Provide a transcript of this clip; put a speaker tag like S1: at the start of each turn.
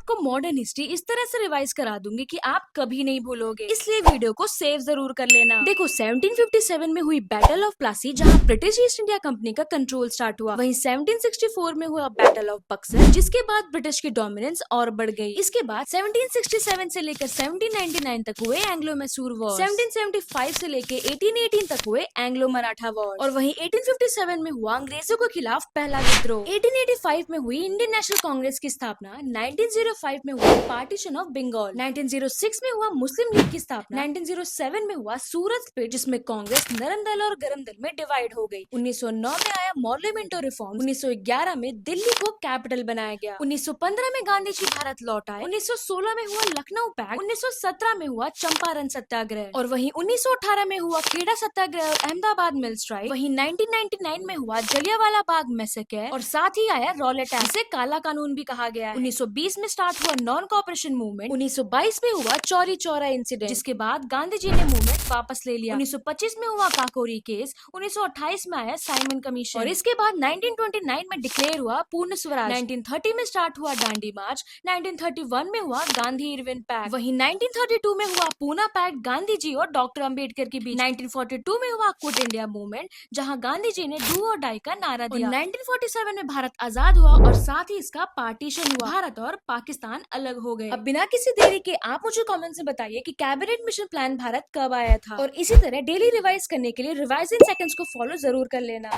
S1: आपको modern history इस तरह से रिवाइज करा दूंगी कि आप कभी नहीं भूलोगे, इसलिए वीडियो को सेव जरूर कर लेना। देखो 1757 में हुई बैटल ऑफ प्लासी, जहां ब्रिटिश ईस्ट इंडिया कंपनी का कंट्रोल स्टार्ट हुआ। वहीं 1764 में हुआ बैटल ऑफ बक्सर, जिसके बाद ब्रिटिश की डोमिनेंस और बढ़ गई। इसके बाद 1767 से लेकर 1799 तक हुए एंग्लो मैसूर वॉर, 1775 से लेकर 1818 तक हुए एंग्लो मराठा वॉर, और वहीं 1857 में हुआ अंग्रेजों के खिलाफ पहला विद्रोह। 1885 में हुई इंडियन नेशनल कांग्रेस की स्थापना, 1905 में हुआ पार्टीशन ऑफ बंगाल, 1906 में हुआ मुस्लिम लीग की स्थापना, 1907 में हुआ सूरत स्प्लिट, जिसमें कांग्रेस नरम दल और गरम दल में डिवाइड हो गई। 1909 में आया मॉडल मिंटो रिफॉर्म, 1911 में दिल्ली को कैपिटल बनाया गया, 1915 में गांधी जी भारत लौट आए, 1916 में हुआ लखनऊ पैक्ट, 1917 में हुआ चंपारण सत्याग्रह, और वहीं 1918 में हुआ खेड़ा सत्याग्रह और अहमदाबाद मिल स्ट्राइक। वहीं 1999 में हुआ जलियांवाला बाग मैसेकर, और साथ ही आया रॉलेट एक्ट, जिसे काला कानून भी कहा गया है। 1920 में स्टार्ट हुआ नॉन कॉपरेशन मूवमेंट, 1922 में हुआ चौरी चौरा इंसिडेंट, जिसके बाद गांधी जी ने मूवमेंट वापस ले लिया। 1925 में हुआ काकोरी केस, 1928 में आया साइमन कमीशन, और इसके बाद 1929 में डिक्लेयर हुआ पूर्ण स्वराज। 1930 में स्टार्ट हुआ दांडी मार्च, 1931 में हुआ गांधी इरविन पैक्ट, वहीं 1932 में हुआ पूना पैक्ट गांधी जी और डॉक्टर अंबेडकर के बीच। 1942 में हुआ क्विट इंडिया मूवमेंट, जहां गांधी जी ने डू और डाई का नारा दिया। 1947 में भारत आजाद हुआ और साथ ही इसका पार्टीशन हुआ, भारत और पाकिस्तान अलग हो गए। अब बिना किसी देरी के आप मुझे कमेंट में बताइए कि कैबिनेट मिशन प्लान भारत कब आया था, और इसी तरह डेली रिवाइज करने के लिए रिवाइजिंग सेकंड्स को फॉलो जरूर कर लेना।